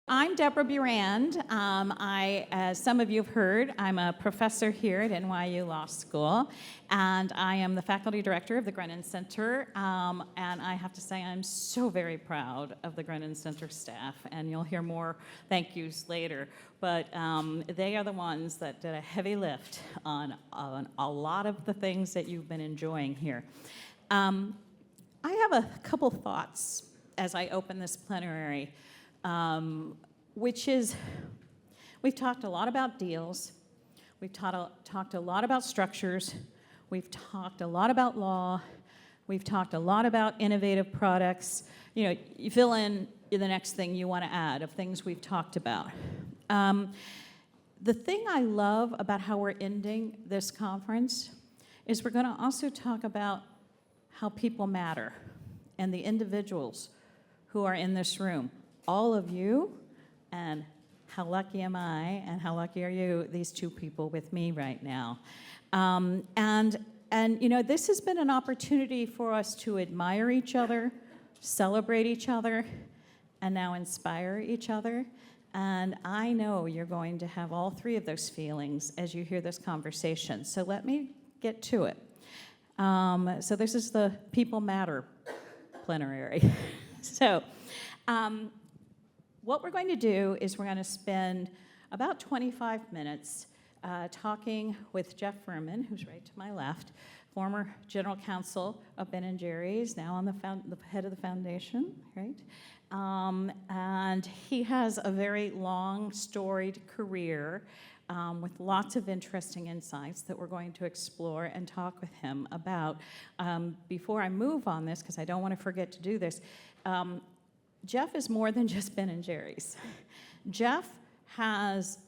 I'm Deborah Burand. As some of you have heard, I'm a professor here at NYU Law School, and I am the faculty director of the Grennan Center. And I have to say, I'm so very proud of the Grennan Center staff, and you'll hear more thank yous later. But they are the ones that did a heavy lift on a lot of the things that you've been enjoying here. I have a couple thoughts as I open this plenary. Which is, we've talked a lot about deals, we've talked a lot about structures, we've talked a lot about law, we've talked a lot about innovative products. You fill in the next thing you want to add of things we've talked about. The thing I love about how we're ending this conference is we're going to also talk about how people matter and the individuals who are in this room. All of you, and how lucky am I, and how lucky are you, these two people with me right now. And this has been an opportunity for us to admire each other, celebrate each other, and now inspire each other. And I know you're going to have all three of those feelings as you hear this conversation. So let me get to it. So this is the People Matter plenary. What we're going to do is we're going to spend about 25 minutes talking with Jeff Furman, who's right to my left, former general counsel of Ben & Jerry's, now on the head of the foundation, right? And he has a very long, storied career with lots of interesting insights that we're going to explore and talk with him about. Before I move on this, because I don't want to forget to do this, Jeff is more than just Ben & Jerry's. Jeff has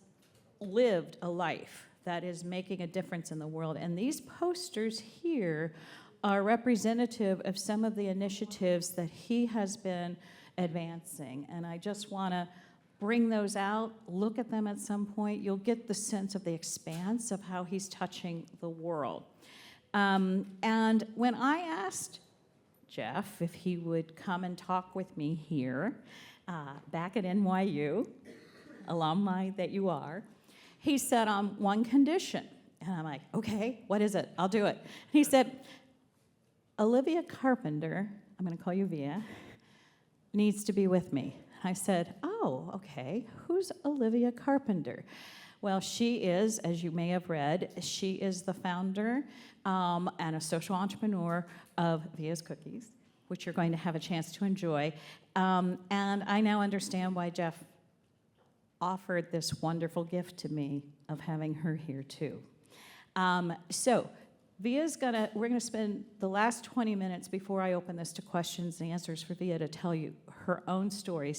lived a life that is making a difference in the world, and these posters here are representative of some of the initiatives that he has been advancing, and I just want to bring those out, look at them at some point. You'll get the sense of the expanse of how he's touching the world. And when I asked Jeff if he would come and talk with me here, back at NYU, alumni that you are, he said on one condition. And I'm like, okay, what is it? I'll do it. He said, Olivia Carpenter, I'm going to call you Via, needs to be with me. I said, oh, okay, who's Olivia Carpenter? Well, she is, as you may have read, she is the founder and a social entrepreneur of Via's Cookies, which you're going to have a chance to enjoy. And I now understand why Jeff offered this wonderful gift to me of having her here too. So we're gonna spend the last 20 minutes before I open this to questions and answers for Via to tell you her own story.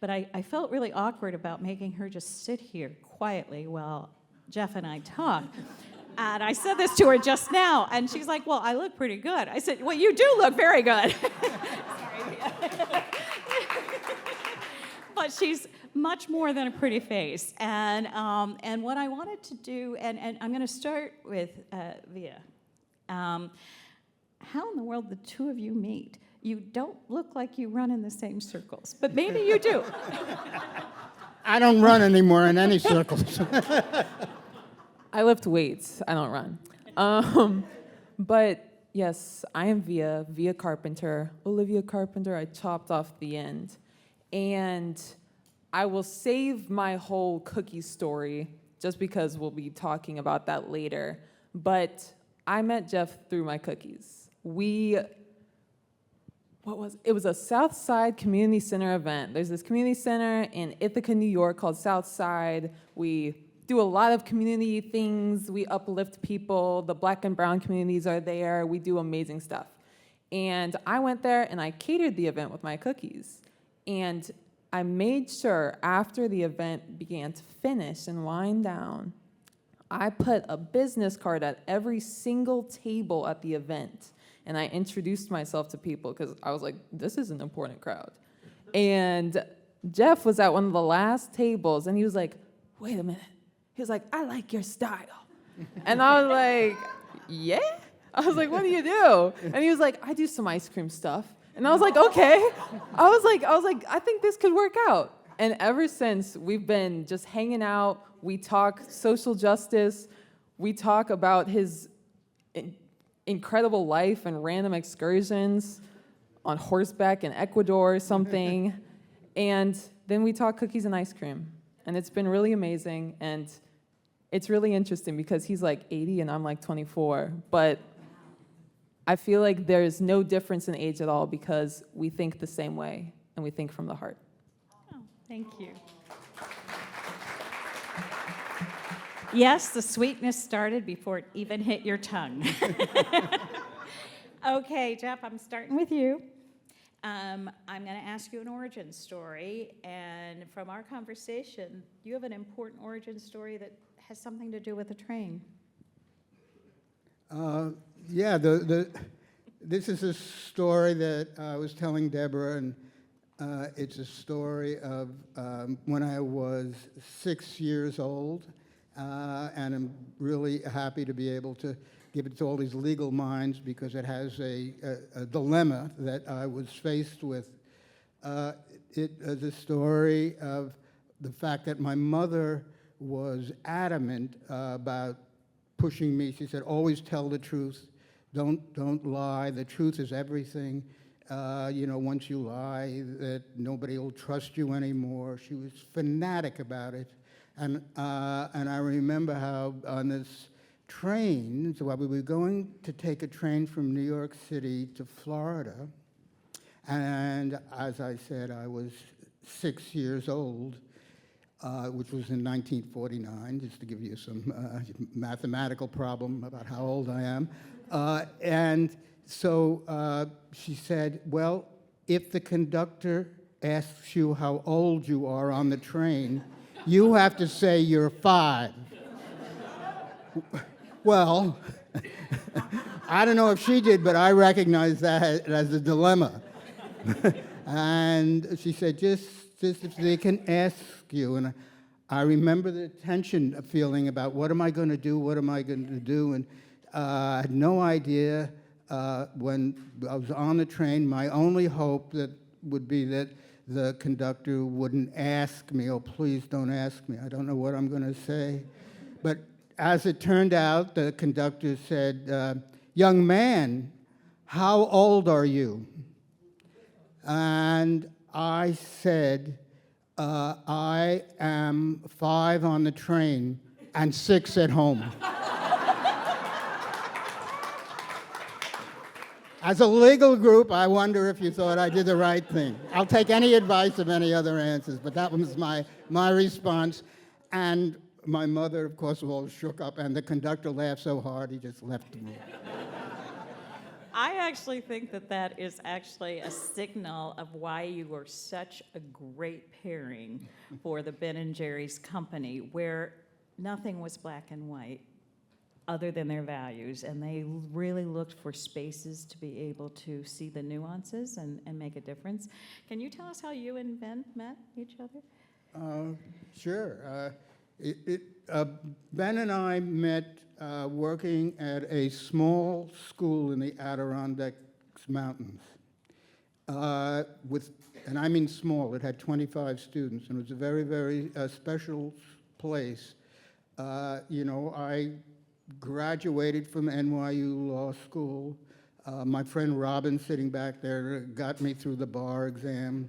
But I felt really awkward about making her just sit here quietly while Jeff and I talk. And I said this to her just now, and she's like, well, I look pretty good. I said, well, you do look very good. Sorry. But she's much more than a pretty face. And what I wanted to do, and I'm going to start with Via. How in the world the two of you meet? You don't look like you run in the same circles, but maybe you do. I don't run anymore in any circles. I lift weights. I don't run. But yes, I am Via Carpenter, Olivia Carpenter. I chopped off the end. And I will save my whole cookie story just because we'll be talking about that later. But I met Jeff through my cookies. It was a Southside Community Center event. There's this community center in Ithaca, New York called Southside. We do a lot of community things. We uplift people. The Black and brown communities are there. We do amazing stuff. And I went there and I catered the event with my cookies. And I made sure after the event began to finish and wind down, I put a business card at every single table at the event. And I introduced myself to people because I was like, this is an important crowd. And Jeff was at one of the last tables and he was like, wait a minute. He was like, I like your style. And I was like, yeah? I was like, what do you do? And he was like, I do some ice cream stuff. And I was like, okay. I was like, I think this could work out. And ever since, we've been just hanging out. We talk social justice. We talk about his incredible life and random excursions on horseback in Ecuador or something. And then we talk cookies and ice cream. And it's been really amazing. And it's really interesting because he's like 80 and I'm like 24. But I feel like there's no difference in age at all because we think the same way and we think from the heart. Oh, thank you. Yes, the sweetness started before it even hit your tongue. Okay, Jeff, I'm starting with you. I'm going to ask you an origin story, and from our conversation, you have an important origin story that has something to do with a train. Yeah, this is a story that I was telling Deborah, and it's a story of when I was 6 years old, and I'm really happy to be able to give it to all these legal minds because it has a dilemma that I was faced with. It is a story of the fact that my mother was adamant about pushing me. She said, always tell the truth. Don't lie. The truth is everything. Once you lie, that nobody will trust you anymore. She was fanatic about it. And I remember how on this train, so we were going to take a train from New York City to Florida. And as I said, I was 6 years old, which was in 1949, just to give you some mathematical problem about how old I am. And so she said, well, if the conductor asks you how old you are on the train, you have to say you're 5. Well, I don't know if she did, but I recognize that as a dilemma. And she said, just if they can ask you. And I remember the tension of feeling about what am I going to do, what am I going to do? And I had no idea when I was on the train. My only hope that would be that the conductor wouldn't ask me, oh, please don't ask me. I don't know what I'm going to say. But as it turned out, the conductor said, young man, how old are you? And I said, I am 5 on the train and 6 at home. As a legal group, I wonder if you thought I did the right thing. I'll take any advice of any other answers, but that was my response. And my mother, of course, was all shook up, and the conductor laughed so hard he just left the room. I actually think that is actually a signal of why you were such a great pairing for the Ben & Jerry's company, where nothing was black and white other than their values, and they really looked for spaces to be able to see the nuances and make a difference. Can you tell us how you and Ben met each other? Sure. Ben and I met working at a small school in the Adirondack Mountains. And I mean small, it had 25 students, and it was a very, very special place. I graduated from NYU Law School. My friend Robin, sitting back there, got me through the bar exam.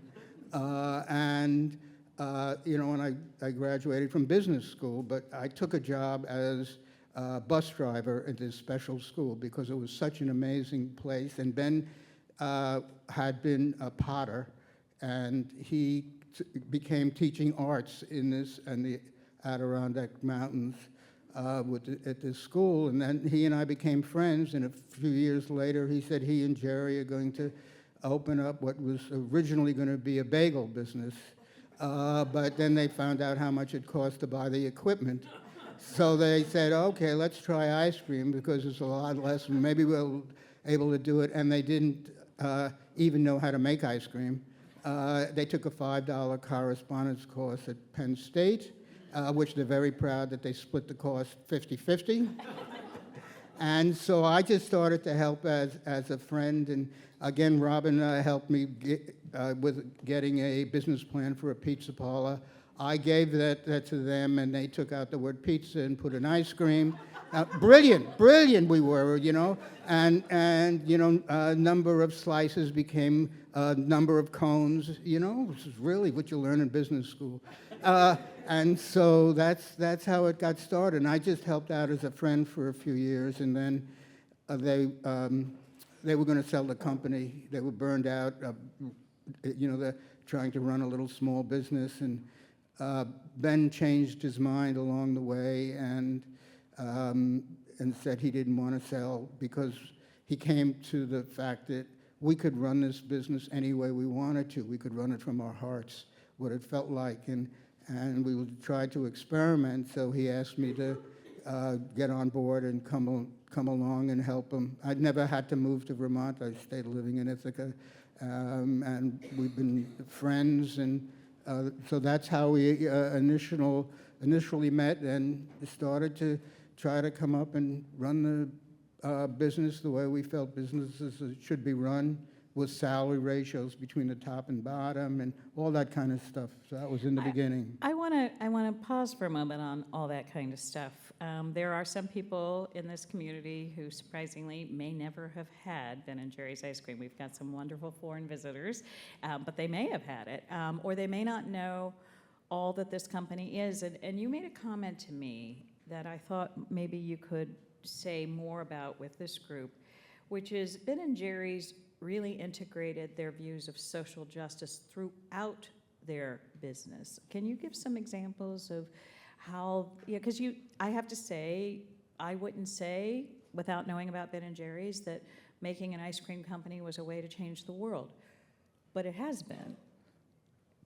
And I graduated from business school, but I took a job as a bus driver at this special school because it was such an amazing place. And Ben had been a potter, and he became teaching arts in the Adirondack Mountains at this school. And then he and I became friends, and a few years later, he said he and Jerry are going to open up what was originally going to be a bagel business. But then they found out how much it cost to buy the equipment. So they said, okay, let's try ice cream because it's a lot less, and maybe we'll able to do it. And they didn't even know how to make ice cream. They took a $5 correspondence course at Penn State, which they're very proud that they split the cost 50-50. And so I just started to help as a friend. And again, Robin helped me with getting a business plan for a pizza parlor. I gave that to them, and they took out the word pizza and put an ice cream. Brilliant we were, you know. And you know, a number of slices became a number of cones, you know. This is really what you learn in business school. And so that's how it got started. And I just helped out as a friend for a few years, and then they were going to sell the company. They were burned out. You know, they're trying to run a little small business, and Ben changed his mind along the way and said he didn't want to sell because he came to the fact that we could run this business any way we wanted to. We could run it from our hearts, what it felt like, and we would try to experiment. So he asked me to get on board and come along and help him. I'd never had to move to Vermont. I stayed living in Ithaca, and we've been friends, and so that's how we initially met and started to try to come up and run the business the way we felt businesses should be run, with salary ratios between the top and bottom and all that kind of stuff. So that was in the beginning. I want to pause for a moment on all that kind of stuff. There are some people in this community who surprisingly may never have had Ben & Jerry's ice cream. We've got some wonderful foreign visitors, but they may have had it, or they may not know all that this company is. And you made a comment to me that I thought maybe you could say more about with this group, which is Ben & Jerry's really integrated their views of social justice throughout their business. Can you give some examples of how, because I have to say, I wouldn't say, without knowing about Ben & Jerry's, that making an ice cream company was a way to change the world, but it has been.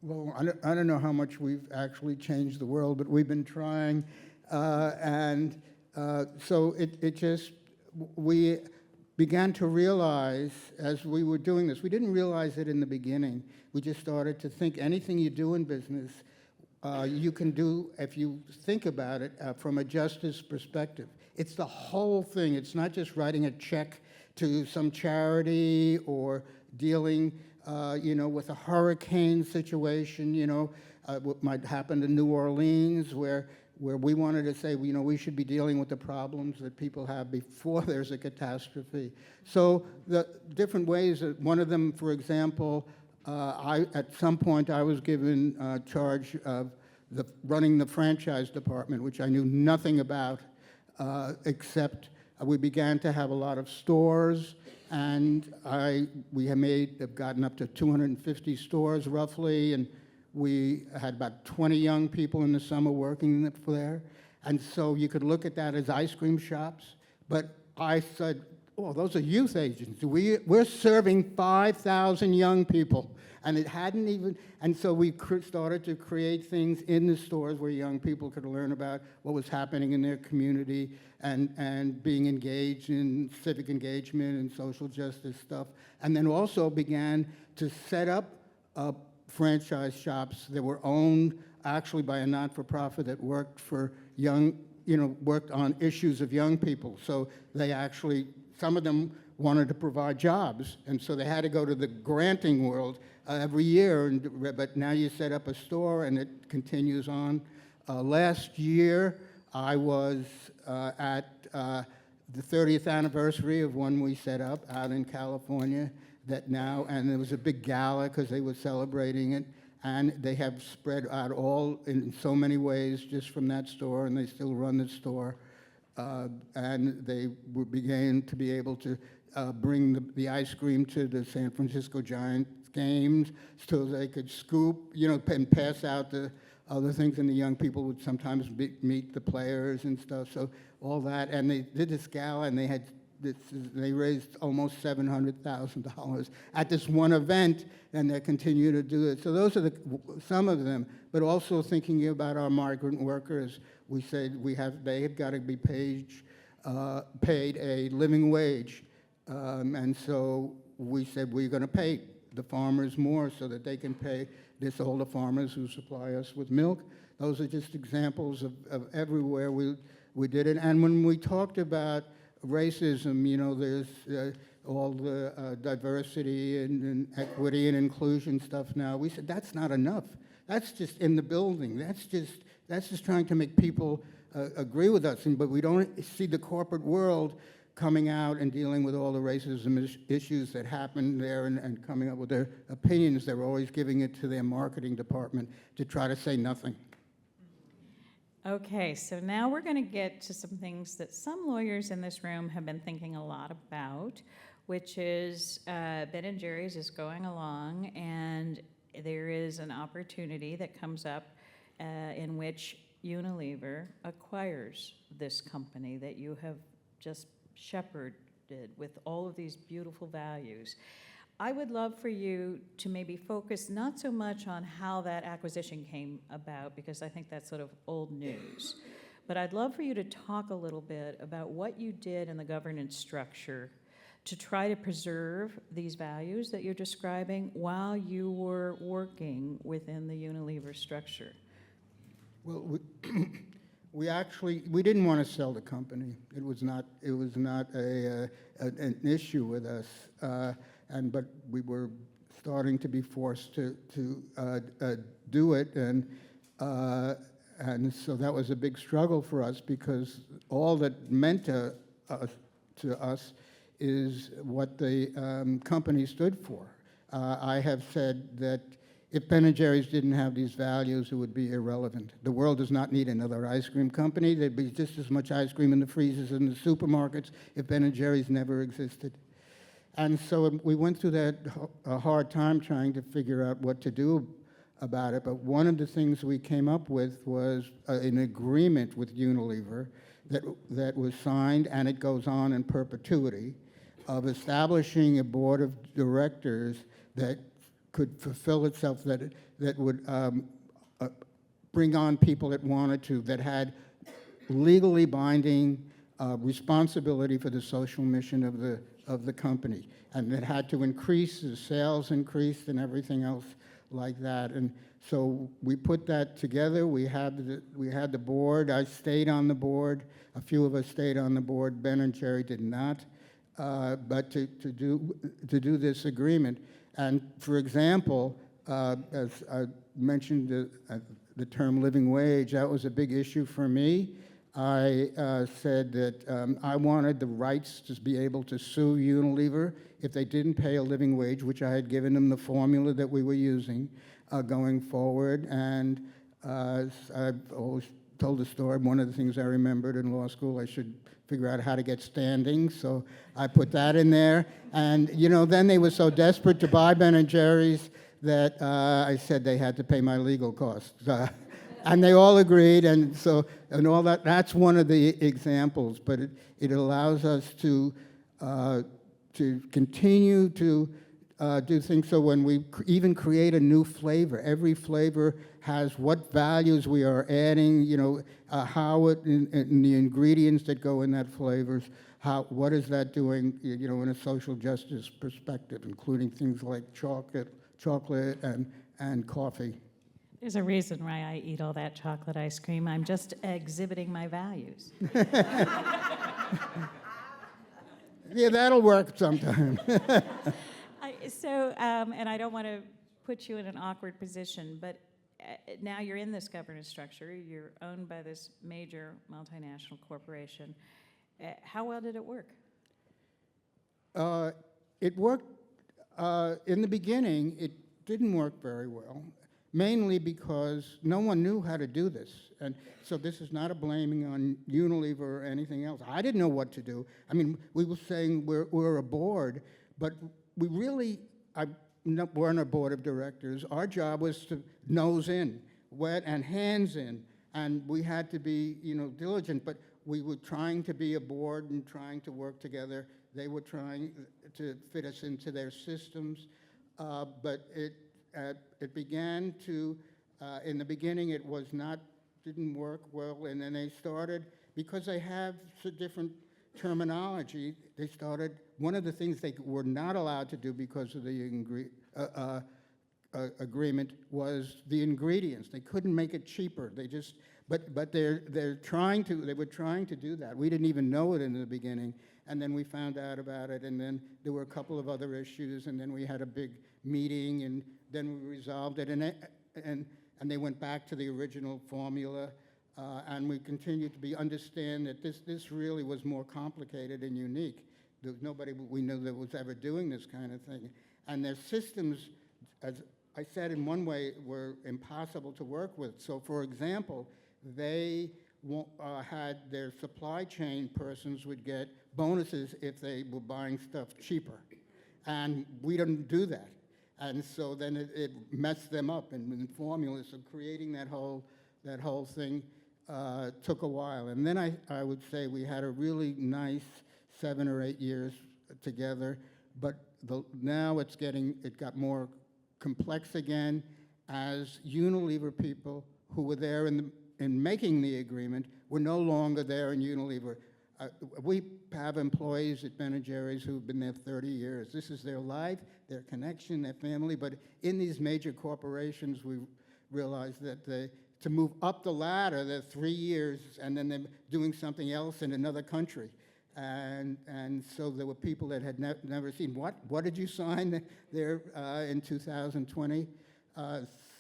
Well, I don't know how much we've actually changed the world, but we've been trying, so we began to realize as we were doing this, we didn't realize it in the beginning. We just started to think anything you do in business, you can do, if you think about it, from a justice perspective. It's the whole thing. It's not just writing a check to some charity or dealing, you know, with a hurricane situation, you know, what might happen in New Orleans, where we wanted to say, you know, we should be dealing with the problems that people have before there's a catastrophe. So the different ways, one of them, for example, at some point I was given charge of running the franchise department, which I knew nothing about, except we began to have a lot of stores, and we have gotten up to 250 stores roughly, and we had about 20 young people in the summer working there. And so you could look at that as ice cream shops. But I said, oh, those are youth agents. We're serving 5,000 young people. And it hadn't even, and so we started to create things in the stores where young people could learn about what was happening in their community and being engaged in civic engagement and social justice stuff. And then also began to set up franchise shops that were owned actually by a not-for-profit that worked for young, you know, worked on issues of young people. So they actually, some of them wanted to provide jobs, and so they had to go to the granting world every year, but now you set up a store and it continues on. Last year, I was at the 30th anniversary of one we set up out in California, and there was a big gala because they were celebrating it, and they have spread out all in so many ways just from that store, and they still run the store, and they began to be able to bring the ice cream to the San Francisco Giants games so they could scoop, you know, and pass out the other things, and the young people would sometimes meet the players and stuff, so all that, and they did this gala, and they raised almost $700,000 at this one event, and they continue to do it. So those are some of them. But also thinking about our migrant workers, we said they have got to be paid a living wage, and so we said we're going to pay the farmers more so that they can pay all the farmers who supply us with milk. Those are just examples of everywhere we did it. And when we talked about racism, there's all the diversity and equity and inclusion stuff now. We said that's not enough. That's just in the building. That's just trying to make people agree with us. But we don't see the corporate world coming out and dealing with all the racism issues that happen there and coming up with their opinions. They're always giving it to their marketing department to try to say nothing. Okay, so now we're going to get to some things that some lawyers in this room have been thinking a lot about, which is Ben & Jerry's is going along, and there is an opportunity that comes up in which Unilever acquires this company that you have just shepherded with all of these beautiful values. I would love for you to maybe focus not so much on how that acquisition came about, because I think that's sort of old news. But I'd love for you to talk a little bit about what you did in the governance structure to try to preserve these values that you're describing while you were working within the Unilever structure. Well, we didn't want to sell the company. It was not an issue with us, but we were starting to be forced to do it, and so that was a big struggle for us, because all that meant to us is what the company stood for. I have said that if Ben & Jerry's didn't have these values, it would be irrelevant. The world does not need another ice cream company. There'd be just as much ice cream in the freezers in the supermarkets if Ben & Jerry's never existed. And so we went through that hard time trying to figure out what to do about it. But one of the things we came up with was an agreement with Unilever that was signed, and it goes on in perpetuity, of establishing a board of directors that could fulfill itself, that would bring on people it wanted to, that had legally binding responsibility for the social mission of the company, and that had to increase, the sales increased and everything else like that. And so we put that together. We had the board. I stayed on the board. A few of us stayed on the board. Ben & Jerry did not. But to do this agreement. And for example, as I mentioned the term living wage, that was a big issue for me. I said that I wanted the rights to be able to sue Unilever if they didn't pay a living wage, which I had given them the formula that we were using going forward. And I've always told the story, one of the things I remembered in law school, I should figure out how to get standing, so I put that in there. And then they were so desperate to buy Ben & Jerry's that I said they had to pay my legal costs. And they all agreed, and all that. That's one of the examples, but it allows us to continue to do things. So when we even create a new flavor, every flavor has what values we are adding, how it, and the ingredients that go in that flavors, what is that doing, in a social justice perspective, including things like chocolate and coffee. There's a reason why I eat all that chocolate ice cream. I'm just exhibiting my values. Yeah, that'll work sometime. And I don't want to put you in an awkward position, but now you're in this governance structure. You're owned by this major multinational corporation. How well did it work? It worked. In the beginning, it didn't work very well, mainly because no one knew how to do this. And so this is not a blaming on Unilever or anything else. I didn't know what to do. I mean, we were saying we're a board, but we really weren't a board of directors. Our job was to nose in, wet and hands in, and we had to be, diligent. But we were trying to be a board and trying to work together. They were trying to fit us into their systems, but it began to. In the beginning, it didn't work well, and then they started, because they have different terminology. They started. One of the things they were not allowed to do because of the agreement was the ingredients. They couldn't make it cheaper. They just, but they were trying to do that. We didn't even know it in the beginning, and then we found out about it, and then there were a couple of other issues, and then we had a big meeting, and then we resolved it, and they went back to the original formula, and we continued to understand that this really was more complicated and unique. There was nobody we knew that was ever doing this kind of thing, and their systems, as I said, in one way, were impossible to work with. So, for example, they had their supply chain persons would get bonuses if they were buying stuff cheaper, and we didn't do that. And so then it messed them up in formulas. So creating that whole thing took a while. And then I would say we had a really nice 7 or 8 years together, but now it got more complex again as Unilever people who were there in making the agreement were no longer there in Unilever. We have employees at Ben & Jerry's who've been there 30 years. This is their life, their connection, their family, but in these major corporations, we realized that to move up the ladder, they're 3 years, and then they're doing something else in another country. And so there were people that had never seen, what did you sign there in 2020?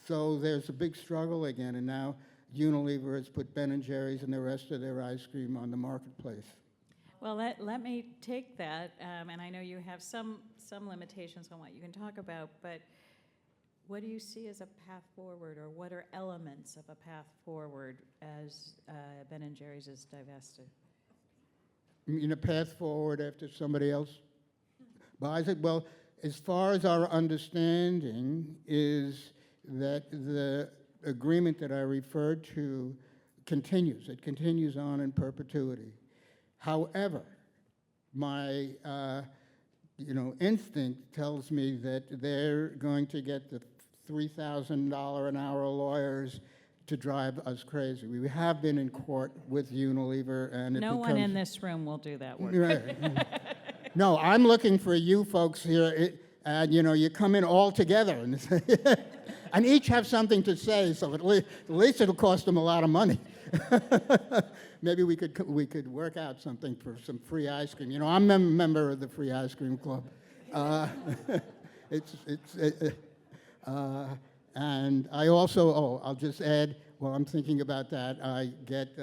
So there's a big struggle again, and now Unilever has put Ben & Jerry's and the rest of their ice cream on the marketplace. Well, let me take that, and I know you have some limitations on what you can talk about, but what do you see as a path forward, or what are elements of a path forward as Ben & Jerry's is divested? In a path forward after somebody else buys it? Well, as far as our understanding is that the agreement that I referred to continues. It continues on in perpetuity. However, my instinct tells me that they're going to get the $3,000 an hour lawyers to drive us crazy. We have been in court with Unilever, and No one in this room will do that work. Right. No, I'm looking for you folks here, and you come in all together, and each have something to say. So at least it'll cost them a lot of money. Maybe we could work out something for some free ice cream. I'm a member of the Free Ice Cream Club. And I also, I'll just add, while I'm thinking about that, I get,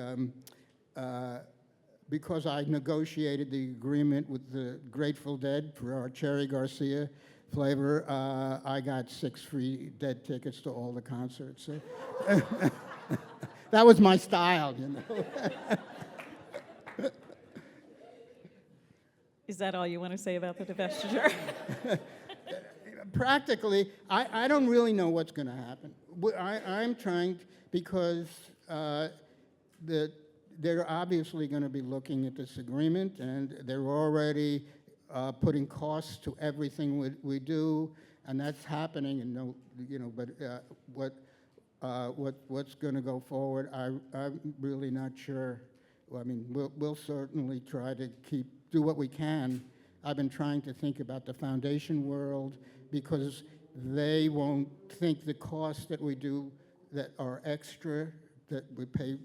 because I negotiated the agreement with the Grateful Dead for our Cherry Garcia flavor, I got 6 free Dead tickets to all the concerts. So that was my style, Is that all you want to say about the divestiture? Practically, I don't really know what's going to happen. I'm trying, because they're obviously going to be looking at this agreement, and they're already putting costs to everything we do, and that's happening. And but what's going to go forward, I'm really not sure. Well, I mean, we'll certainly try to do what we can. I've been trying to think about the foundation world, because they won't think the costs that we do that are extra, that we pay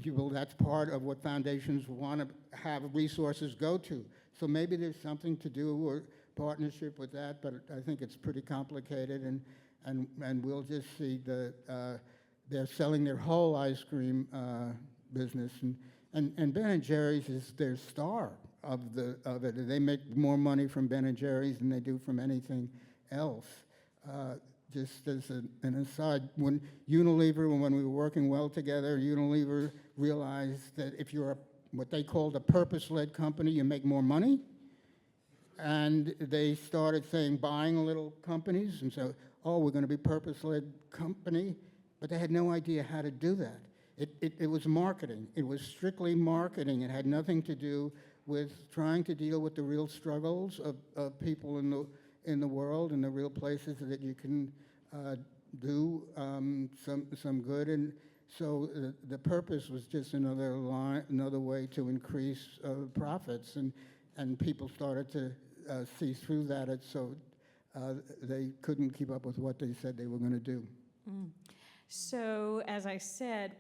people, that's part of what foundations want to have resources go to. So maybe there's something to do or partnership with that, but I think it's pretty complicated, and we'll just see they're selling their whole ice cream business, and Ben & Jerry's is their star of it. They make more money from Ben & Jerry's than they do from anything else. Just as an aside, when we were working well together, Unilever realized that if you're what they called a purpose-led company, you make more money. And they started buying little companies, and so, we're going to be purpose-led company, but they had no idea how to do that. It was marketing. It was strictly marketing. It had nothing to do with trying to deal with the real struggles of people in the world, and the real places that you can do some good. And so the purpose was just another way to increase profits, and people started to see through that. So they couldn't keep up with what they said they were going to do. So, as I said,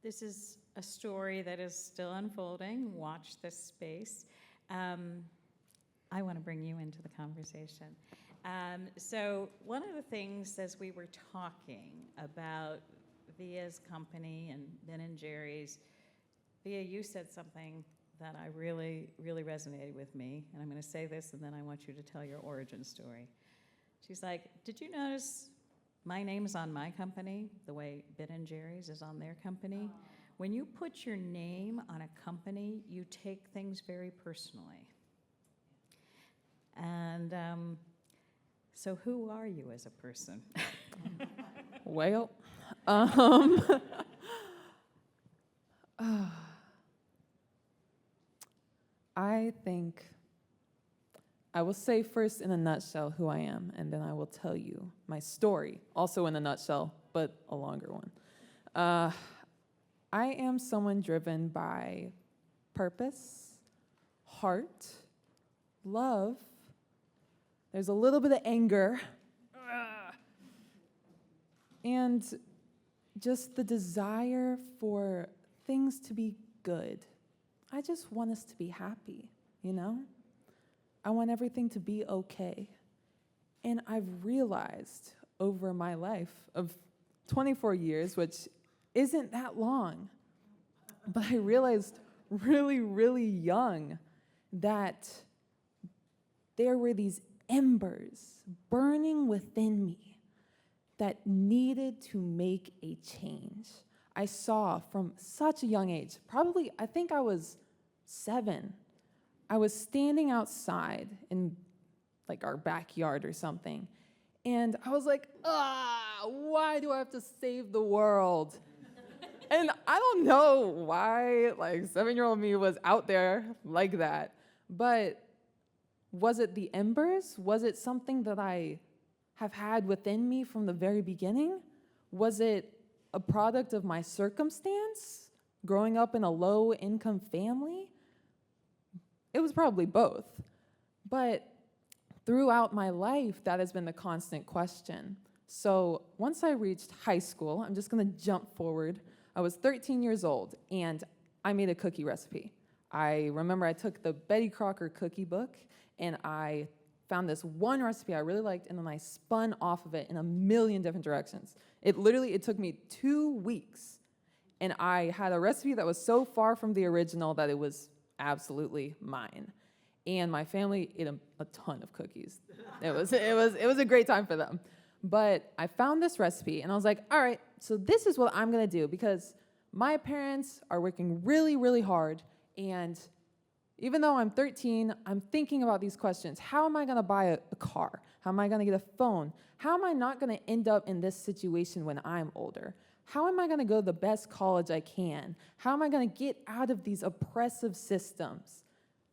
this is a story that is still unfolding. Watch this space. I want to bring you into the conversation. So, one of the things as we were talking about Via's company and Ben and Jerry's, Via, you said something that I really, really resonated with me, and I'm going to say this, and then I want you to tell your origin story. She's like, did you notice my name's on my company, the way Ben and Jerry's is on their company? When you put your name on a company, you take things very personally. And so who are you as a person? Well, I think I will say first in a nutshell who I am, and then I will tell you my story, also in a nutshell, but a longer one. I am someone driven by purpose, heart, love. There's a little bit of anger, and just the desire for things to be good. I just want us to be happy, you know? I want everything to be okay. And I've realized over my life of 24 years, which isn't that long, but I realized really, really young that there were these embers burning within me that needed to make a change. I saw from such a young age, probably, I think I was 7. I was standing outside in like our backyard or something, and I was like, why do I have to save the world? And I don't know why, like, 7-year-old me was out there like that, but was it the embers? Was it something that I have had within me from the very beginning? Was it a product of my circumstance, growing up in a low-income family? It was probably both. But throughout my life, that has been the constant question. So once I reached high school, I'm just going to jump forward. I was 13 years old, and I made a cookie recipe. I remember I took the Betty Crocker cookie book, and I found this one recipe I really liked, and then I spun off of it in a million different directions. It took me 2 weeks, and I had a recipe that was so far from the original that it was absolutely mine. And my family ate a ton of cookies. It was a great time for them. But I found this recipe, and I was like, all right, so this is what I'm going to do, because my parents are working really, really hard, and even though I'm 13, I'm thinking about these questions. How am I going to buy a car? How am I going to get a phone? How am I not going to end up in this situation when I'm older? How am I going to go to the best college I can? How am I going to get out of these oppressive systems?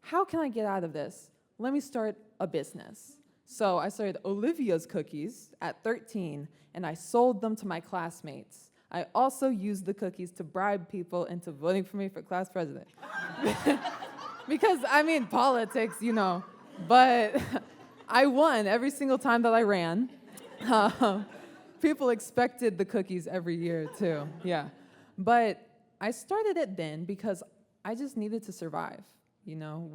How can I get out of this? Let me start a business. So I started Olivia's Cookies at 13, and I sold them to my classmates. I also used the cookies to bribe people into voting for me for class president. Because, I mean, politics, you know. But I won every single time that I ran. People expected the cookies every year, too. Yeah. But I started it then because I just needed to survive. You know,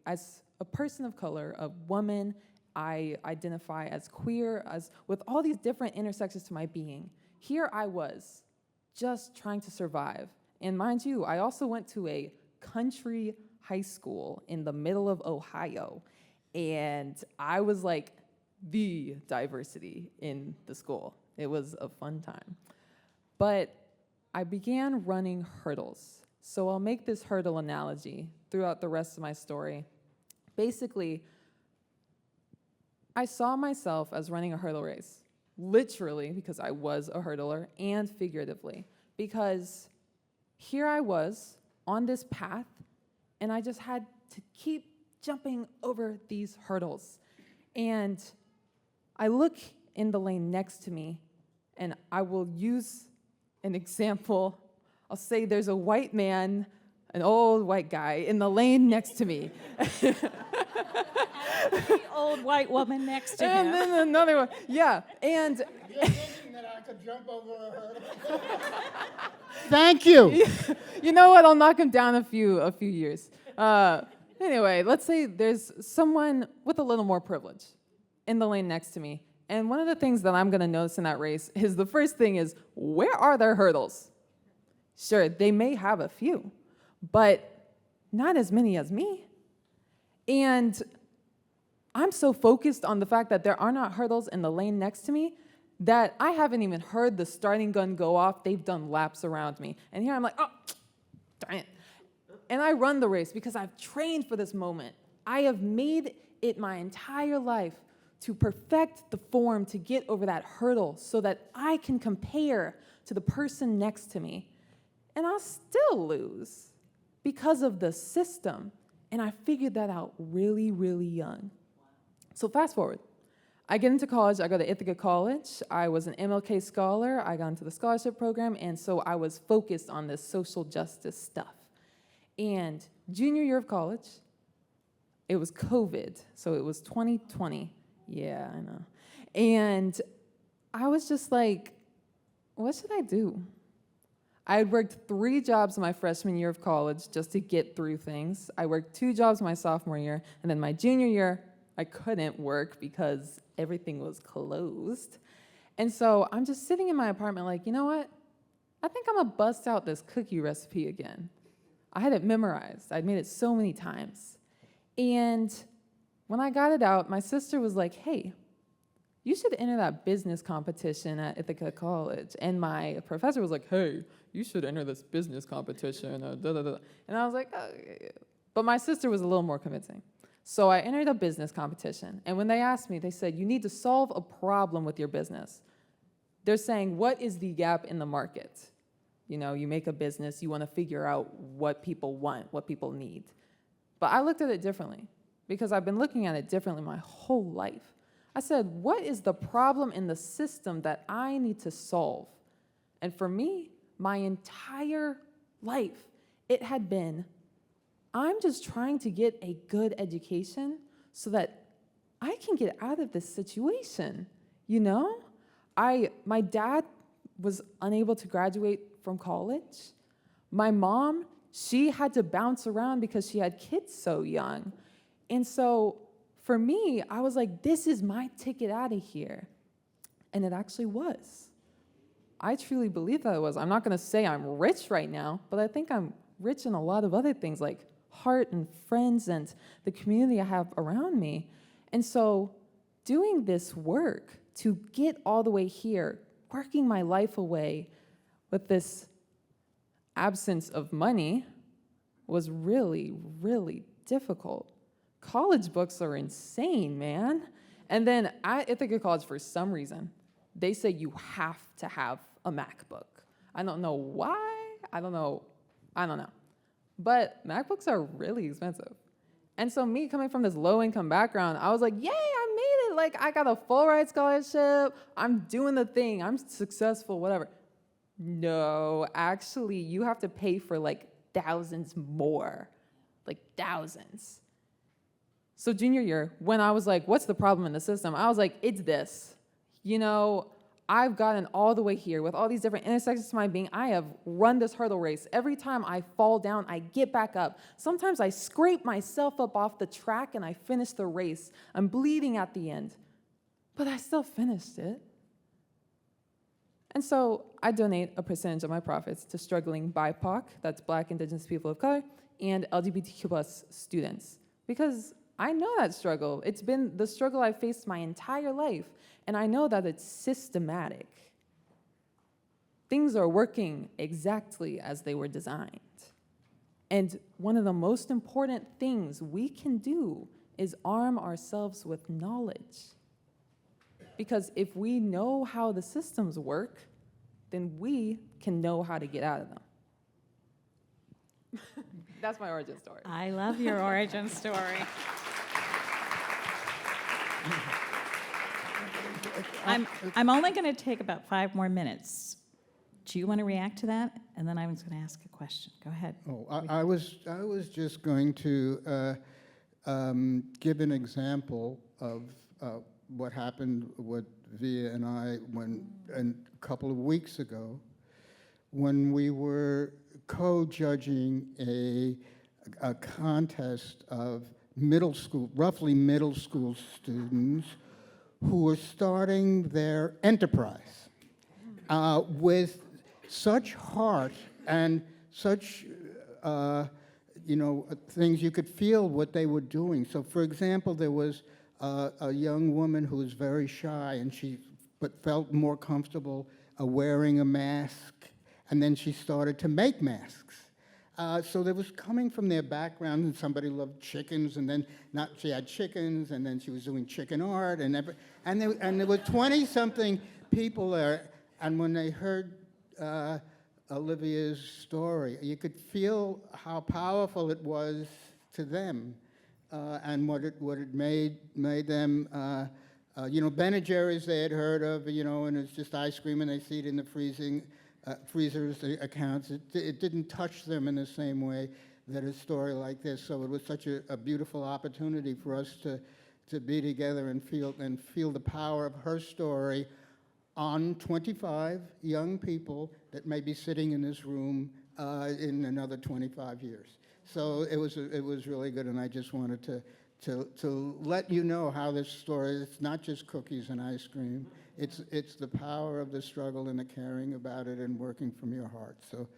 as a person of color, a woman, I identify as queer, with all these different intersections to my being. Here I was, just trying to survive. And mind you, I also went to a country high school in the middle of Ohio, and I was like the diversity in the school. It was a fun time. But I began running hurdles. So I'll make this hurdle analogy throughout the rest of my story. Basically, I saw myself as running a hurdle race, literally because I was a hurdler, and figuratively, because here I was on this path, and I just had to keep jumping over these hurdles. And I look in the lane next to me, and I will use an example. I'll say there's a white man an old white guy in the lane next to me. The old white woman next to And him. then another one. Yeah. And You're thinking that I could jump over a hurdle? Thank you. you know what? I'll knock him down a few years. Anyway, let's say there's someone with a little more privilege in the lane next to me. And one of the things that I'm going to notice in that race is the first thing is, where are their hurdles? Sure, they may have a few, but not as many as me. And I'm so focused on the fact that there are not hurdles in the lane next to me that I haven't even heard the starting gun go off. They've done laps around me. And here I'm like, oh, darn it. And I run the race because I've trained for this moment. I have made it my entire life to perfect the form to get over that hurdle so that I can compare to the person next to me. And I'll still lose because of the system. And I figured that out really, really young. So fast forward. I get into college. I go to Ithaca College. I was an MLK scholar. I got into the scholarship program. And so I was focused on this social justice stuff. And junior year of college, it was COVID. So it was 2020. Yeah, I know. And I was just like, what should I do? I had worked 3 jobs my freshman year of college just to get through things. I worked 2 jobs my sophomore year, and then my junior year, I couldn't work because everything was closed. And so I'm just sitting in my apartment like, you know what? I think I'm gonna bust out this cookie recipe again. I had it memorized. I'd made it so many times. And when I got it out, my sister was like, hey, you should enter that business competition at Ithaca College. And my professor was like, hey, you should enter this business competition. And I was like, oh. But my sister was a little more convincing. So I entered a business competition. And when they asked me, they said, you need to solve a problem with your business. They're saying, what is the gap in the market? You know, you make a business, you want to figure out what people want, what people need. But I looked at it differently because I've been looking at it differently my whole life. I said, what is the problem in the system that I need to solve? And for me, my entire life, it had been, I'm just trying to get a good education so that I can get out of this situation, you know? My dad was unable to graduate from college. My mom, she had to bounce around because she had kids so young. And so for me, I was like, this is my ticket out of here. And it actually was. I truly believe that it was. I'm not going to say I'm rich right now, but I think I'm rich in a lot of other things like heart and friends and the community I have around me. And so doing this work to get all the way here, working my life away with this absence of money was really, really difficult. College books are insane, man. And then at Ithaca College, for some reason, they say you have to have a MacBook. I don't know why. I don't know. But MacBooks are really expensive. And so me coming from this low-income background, I was like, yay, I made it. Like, I got a full ride scholarship. I'm doing the thing. I'm successful, whatever. No, actually, you have to pay for like thousands more. Like thousands. So junior year, when I was like, what's the problem in the system? I was like, it's this. You know, I've gotten all the way here with all these different intersections to my being. I have run this hurdle race. Every time I fall down, I get back up. Sometimes I scrape myself up off the track and I finish the race. I'm bleeding at the end, but I still finished it. And so I donate a percentage of my profits to struggling BIPOC, that's Black, Indigenous people of color, and LGBTQ plus students. Because I know that struggle. It's been the struggle I've faced my entire life, and I know that it's systematic. Things are working exactly as they were designed. And one of the most important things we can do is arm ourselves with knowledge. Because if we know how the systems work, then we can know how to get out of them. That's my origin story. I love your origin story. I'm only going to take about 5 more minutes do you want to react to that? And then I was going to ask a question. Go ahead. Oh, I was just going to give an example of what happened with Via and I a couple of weeks ago, when we were co-judging a contest of roughly middle school students who were starting their enterprise with such heart and such, things you could feel what they were doing. So, for example, there was a young woman who was very shy, and but felt more comfortable wearing a mask, and then she started to make masks. So there was coming from their background, and somebody loved chickens, and then she had chickens, and then she was doing chicken art, and there were 20-something people there, and when they heard Olivia's story, you could feel how powerful it was to them, and what it made them. Ben & Jerry's they had heard of, and it's just ice cream, and they see it in the freezers, the accounts. It didn't touch them in the same way that a story like this. So it was such a beautiful opportunity for us to be together and feel the power of her story on 25 young people that may be sitting in this room in another 25 years. So it was really good, and I just wanted to let you know how this story, it's not just cookies and ice cream. It's the power of the struggle and the caring about it and working from your heart. So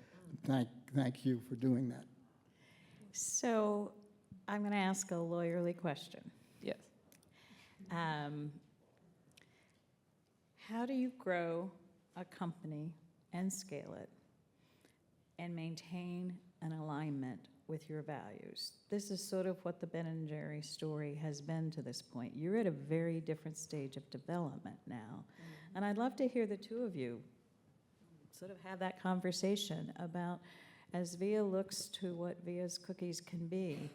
thank you for doing that. So I'm going to ask a lawyerly question. Yes. How do you grow a company and scale it and maintain an alignment with your values? This is sort of what the Ben & Jerry's story has been to this point. You're at a very different stage of development now. And I'd love to hear the two of you sort of have that conversation about, as Via looks to what Via's cookies can be,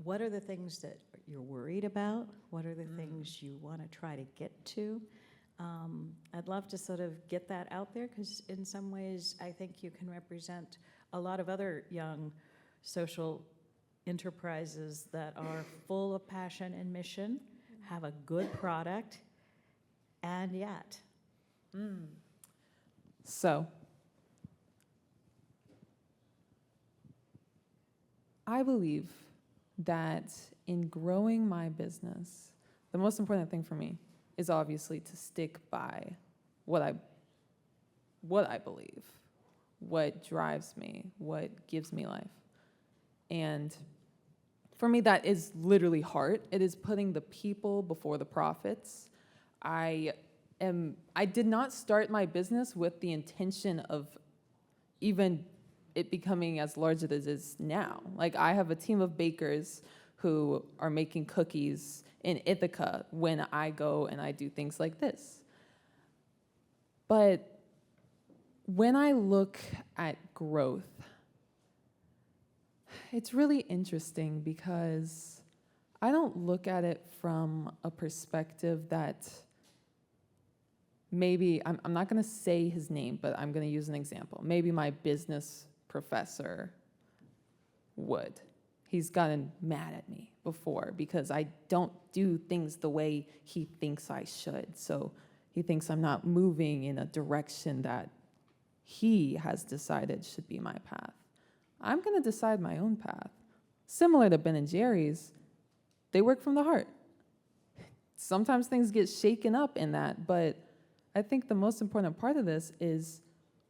what are the things that you're worried about? What are the things you want to try to get to? I'd love to sort of get that out there, because in some ways I think you can represent a lot of other young social enterprises that are full of passion and mission, have a good product, and yet. So, I believe that in growing my business, the most important thing for me is obviously to stick by what I believe, what drives me, what gives me life. And for me, that is literally heart. It is putting the people before the profits. I did not start my business with the intention of even it becoming as large as it is now. Like, I have a team of bakers who are making cookies in Ithaca when I go and I do things like this. But when I look at growth, it's really interesting because I don't look at it from a perspective that maybe, I'm not going to say his name, but I'm going to use an example. Maybe my business professor would. He's gotten mad at me before because I don't do things the way he thinks I should. So he thinks I'm not moving in a direction that he has decided should be my path. I'm going to decide my own path. Similar to Ben & Jerry's, they work from the heart. Sometimes things get shaken up in that, but I think the most important part of this is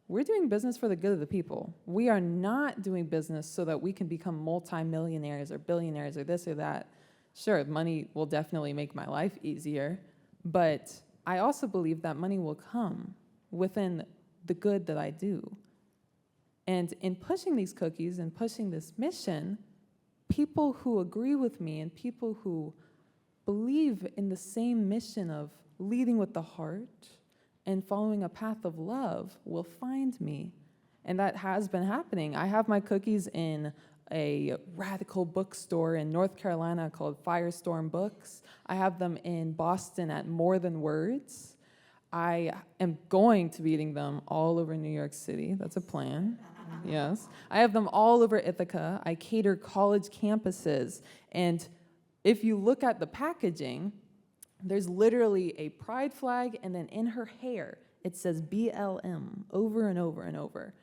we're doing business for the good of the people. We are not doing business so that we can become multimillionaires or billionaires or this or that. Sure, money will definitely make my life easier, but I also believe that money will come within the good that I do. And in pushing these cookies and pushing this mission, people who agree with me and people who believe in the same mission of leading with the heart and following a path of love will find me. And that has been happening. I have my cookies in a radical bookstore in North Carolina called Firestorm Books. I have them in Boston at More Than Words. I am going to be eating them all over New York City. That's a plan. Yes. I have them all over Ithaca. I cater college campuses. And if you look at the packaging, there's literally a pride flag, and then in her hair, it says BLM over and over and over.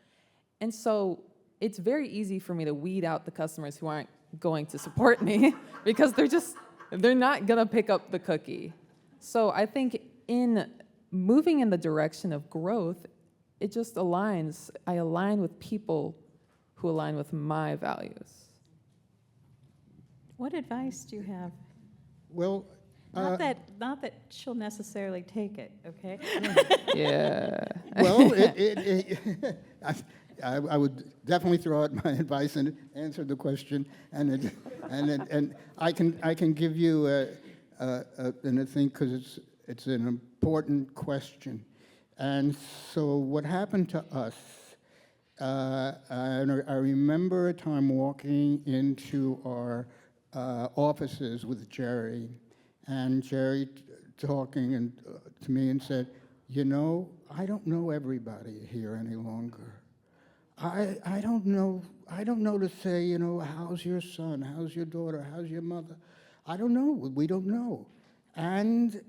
And so it's very easy for me to weed out the customers who aren't going to support me because they're not gonna pick up the cookie. So I think in moving in the direction of growth, it just aligns. I align with people who align with my values. What advice do you have? Well, Not that she'll necessarily take it, okay? Yeah. well, I would definitely throw out my advice and answer the question, and I can give you and I think because it's an important question, and so what happened to us? I remember a time walking into our offices with Jerry, and Jerry talking to me and said, "You know, I don't know everybody here any longer. I don't know to say, you know, how's your son, how's your daughter, how's your mother? I don't know. We don't know." And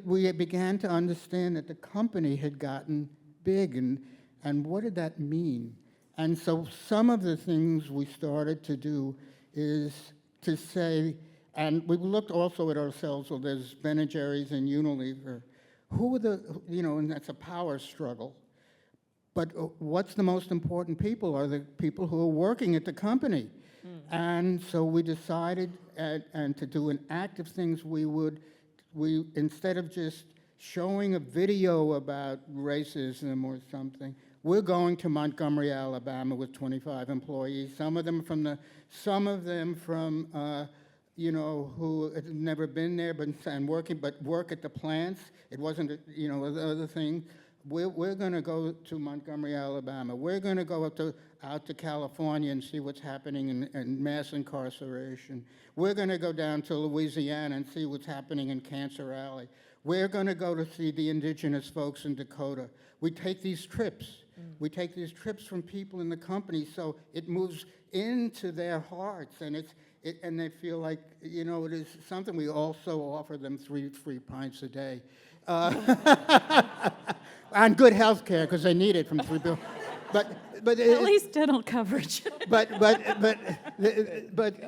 we began to understand that the company had gotten big, and what did that mean? And so some of the things we started to do is to say, and we looked also at ourselves, well, there's Ben & Jerry's and Unilever. Who are the, you know, and that's a power struggle. But what's the most important people are the people who are working at the company. And so we decided and to do an active things we instead of just showing a video about racism or something, we're going to Montgomery, Alabama with 25 employees, some of them from you know, who had never been there but work at the plants. It wasn't, you know, the other thing. We're going to go to Montgomery, Alabama. We're going to go out to California and see what's happening in mass incarceration. We're going to go down to Louisiana and see what's happening in Cancer Alley. We're going to go to see the indigenous folks in Dakota. We take these trips. We take these trips from people in the company, so it moves into their hearts, and and they feel like, you know, it is something. We also offer them 3 free pints a day. And good health care, because they need it from 3 people. But At least dental coverage. but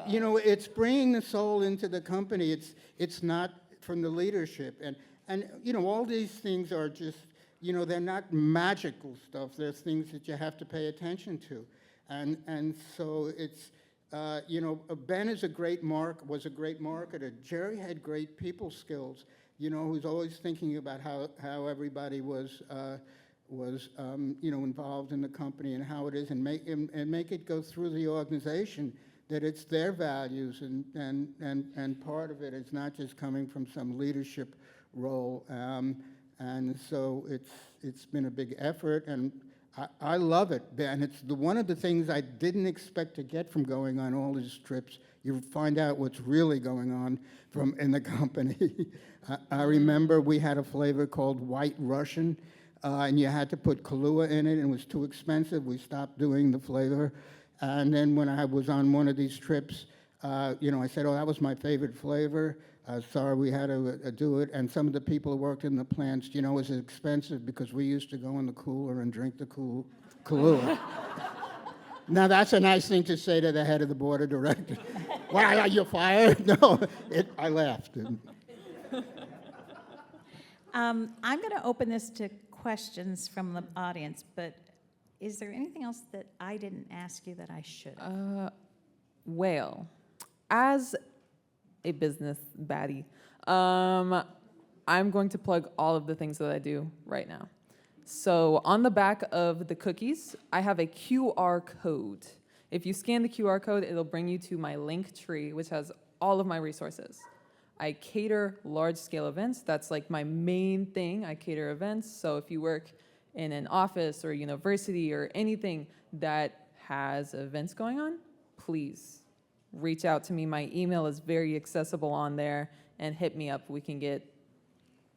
you know, it's bringing the soul into the company. It's not from the leadership, and you know, all these things are just, you know, they're not magical stuff. They're things that you have to pay attention to, and so it's. You know, Ben was a great marketer. Jerry had great people skills. You know, who's always thinking about how everybody was you know, involved in the company and how it is, and make it go through the organization that it's their values, and part of it is not just coming from some leadership role. And so it's been a big effort, and I love it, Ben. It's one of the things I didn't expect to get from going on all these trips. You find out what's really going on in the company. I remember we had a flavor called White Russian, and you had to put Kahlua in it, and it was too expensive. We stopped doing the flavor. And then when I was on one of these trips, you know, I said, "Oh, that was my favorite flavor. Sorry, we had to do it." And some of the people who worked in the plants, you know, it was expensive because we used to go in the cooler and drink the Kahlua. Now, that's a nice thing to say to the head of the board of directors. "Why, are you fired?" No, I laughed. I'm going to open this to questions from the audience, but is there anything else that I didn't ask you that I should have? Well, as a business baddie, I'm going to plug all of the things that I do right now. So on the back of the cookies, I have a QR code. If you scan the QR code, it'll bring you to my Linktree, which has all of my resources. I cater large-scale events. That's like my main thing. I cater events. So if you work in an office or university or anything that has events going on, please reach out to me. My email is very accessible on there, and hit me up. We can get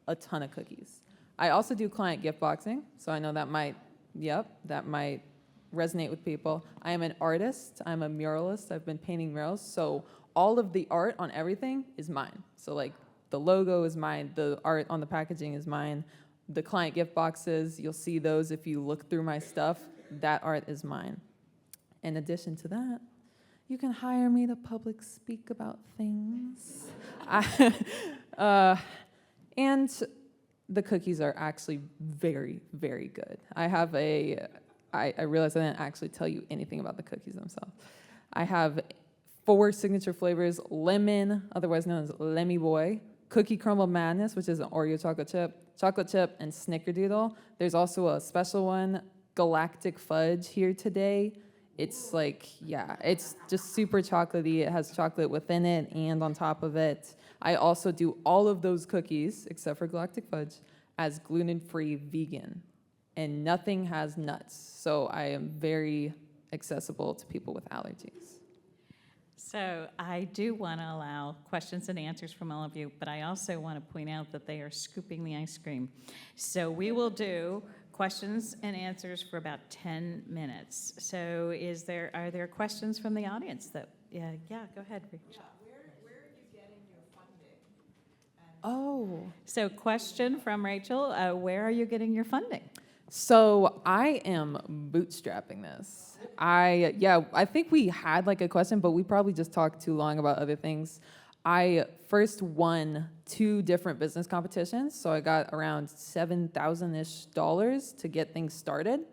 a ton of cookies. I also do client gift boxing, so I know that might resonate with people. I am an artist. I'm a muralist. I've been painting murals, so all of the art on everything is mine. So like the logo is mine, the art on the packaging is mine, the client gift boxes, you'll see those if you look through my stuff, that art is mine. In addition to that, you can hire me to public speak about things. And the cookies are actually very, very good. I realized I didn't actually tell you anything about the cookies themselves. I have 4 signature flavors: lemon, otherwise known as Lemmy Boy, Cookie Crumble Madness, which is an Oreo chocolate chip, and Snickerdoodle. There's also a special one, Galactic Fudge, here today. It's like, yeah, it's just super chocolatey. It has chocolate within it and on top of it. I also do all of those cookies, except for Galactic Fudge, as gluten-free vegan. And nothing has nuts. So I am very accessible to people with allergies. So I do want to allow questions and answers from all of you, but I also want to point out that they are scooping the ice cream. So we will do questions and answers for about 10 minutes. So are there questions from the audience that, yeah, go ahead, Rachel. Where are you getting your funding? Oh. So question from Rachel, where are you getting your funding? So I am bootstrapping this. I think we had like a question, but we probably just talked too long about other things. I first won 2 different business competitions, so I got around $7,000-ish to get things started.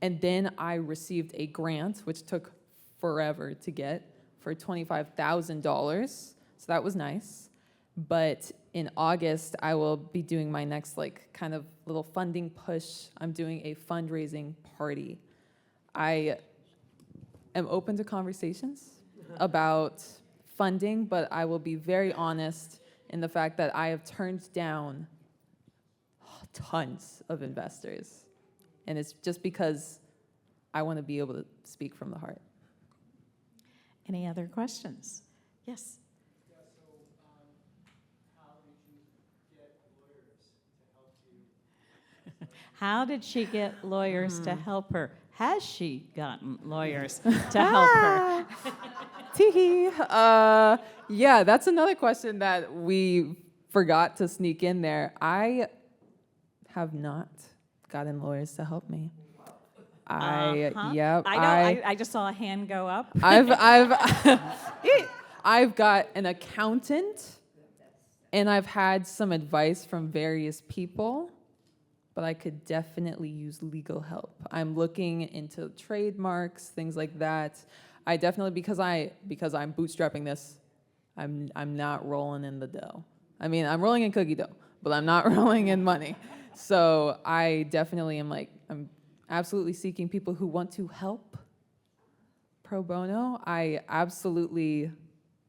And then I received a grant, which took forever to get, for $25,000. So that was nice. But in August, I will be doing my next like kind of little funding push. I'm doing a fundraising party. I am open to conversations about funding, but I will be very honest in the fact that I have turned down tons of investors. And it's just because I want to be able to speak from the heart. Any other questions? Yes. How did she get lawyers to help her? Has she gotten lawyers to help her? Tee-hee. Yeah, that's another question that we forgot to sneak in there. I have not gotten lawyers to help me. Uh-huh. I just saw a hand go up. I've got an accountant, and I've had some advice from various people, but I could definitely use legal help. I'm looking into trademarks, things like that. I definitely, because I'm bootstrapping this, I'm not rolling in the dough. I mean, I'm rolling in cookie dough, but I'm not rolling in money. So I definitely am I'm absolutely seeking people who want to help pro bono. I absolutely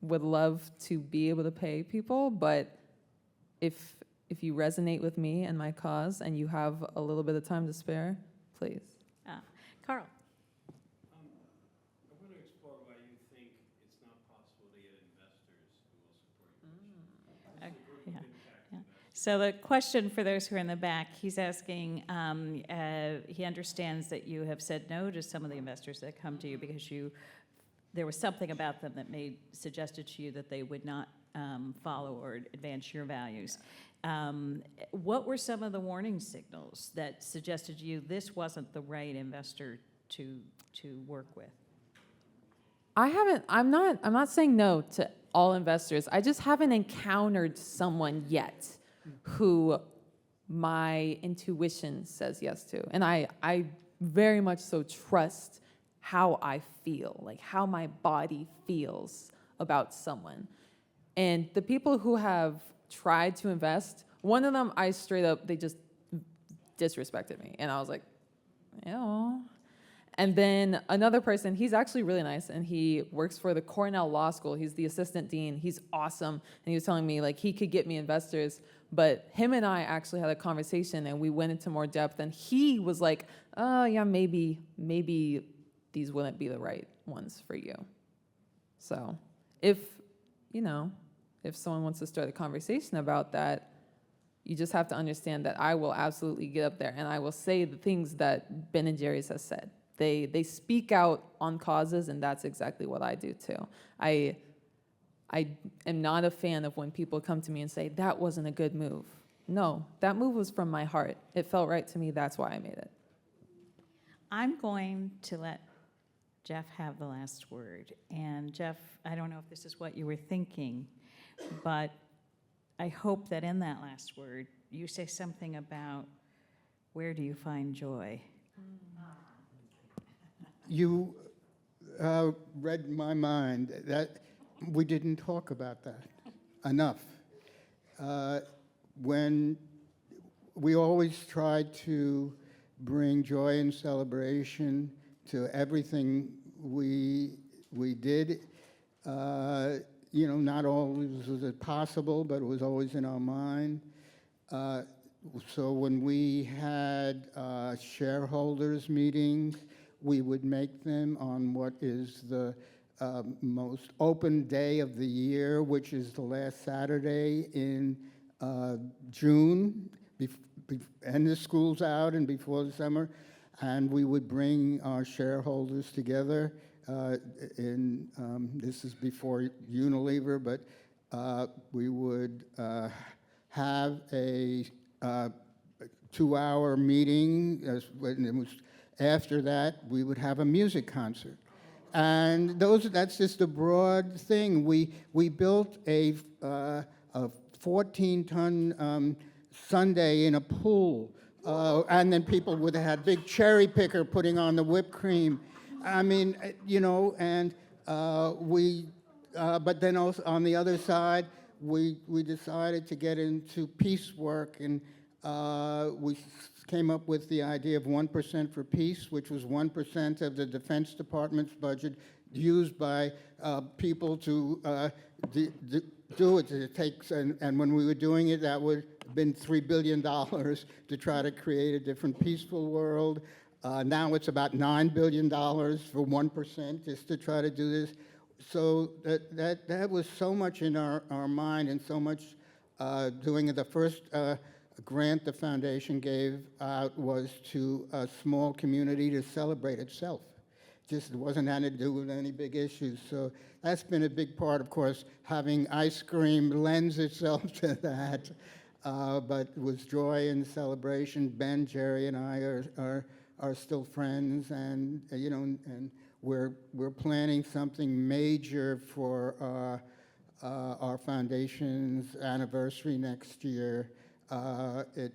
would love to be able to pay people, but if you resonate with me and my cause and you have a little bit of time to spare, please. Carl. I want to explore why you think it's not possible to get investors who will support your mission. Yeah. So the question for those who are in the back, he's asking, he understands that you have said no to some of the investors that come to you because there was something about them that suggested to you that they would not follow or advance your values. What were some of the warning signals that suggested to you this wasn't the right investor to work with? I'm not saying no to all investors. I just haven't encountered someone yet who my intuition says yes to. And I very much so trust how I feel, like how my body feels about someone. And the people who have tried to invest, one of them, they just disrespected me. And I was like, ew. And then another person, he's actually really nice, and he works for the Cornell Law School. He's the assistant dean. He's awesome. And he was telling me, like, he could get me investors. But him and I actually had a conversation, and we went into more depth. And he was like, oh, yeah, maybe these wouldn't be the right ones for you. So if someone wants to start a conversation about that, You just have to understand that I will absolutely get up there and I will say the things that Ben and Jerry's has said. They speak out on causes, and that's exactly what I do too. I am not a fan of when people come to me and say, that wasn't a good move. No, that move was from my heart. It felt right to me, that's why I made it. I'm going to let Jeff have the last word. And Jeff, I don't know if this is what you were thinking, but I hope that in that last word, you say something about where do you find joy? You read my mind. That we didn't talk about that enough. When we always tried to bring joy and celebration to everything we did. You know, not always was it possible, but it was always in our mind. So when we had shareholders meetings, we would make them on what is the most open day of the year, which is the last Saturday in June, and the school's out and before the summer, and we would bring our shareholders together. This is before Unilever, but we would have a 2-hour meeting. When it was after that, we would have a music concert. And that's just a broad thing. We built a 14-ton sundae in a pool, and then people would have big cherry picker putting on the whipped cream. I mean, you know, and but then also on the other side, we decided to get into peace work, and we came up with the idea of 1% for peace, which was 1% of the Defense Department's budget used by people to do it. It takes, and when we were doing it, that would have been $3 billion to try to create a different peaceful world. Now it's about $9 billion for 1% just to try to do this. So that was so much in our mind, and so much doing it. The first grant the foundation gave out was to a small community to celebrate itself. Just it wasn't had to do with any big issues. So that's been a big part, of course. Having ice cream lends itself to that. But it was joy and celebration. Ben, Jerry, and I are still friends, and you know, and we're planning something major for our foundation's anniversary next year. It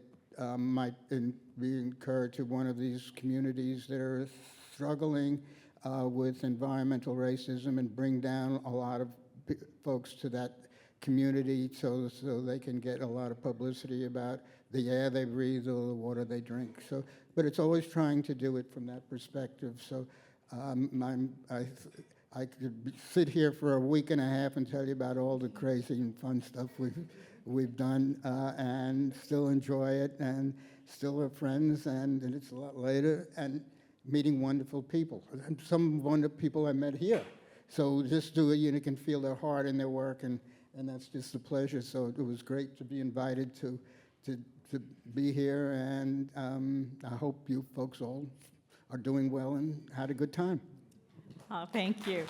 might be incurred to one of these communities that are struggling with environmental racism, and bring down a lot of folks to that community so they can get a lot of publicity about the air they breathe or the water they drink. So, but it's always trying to do it from that perspective. So I could sit here for a week and a half and tell you about all the crazy and fun stuff we've done, and still enjoy it, and still are friends, and it's a lot later, and meeting wonderful people. And some wonderful people I met here. So just do it, you can feel their heart in their work, and that's just a pleasure. So it was great to be invited to be here, and I hope you folks all are doing well and had a good time. Oh, thank you.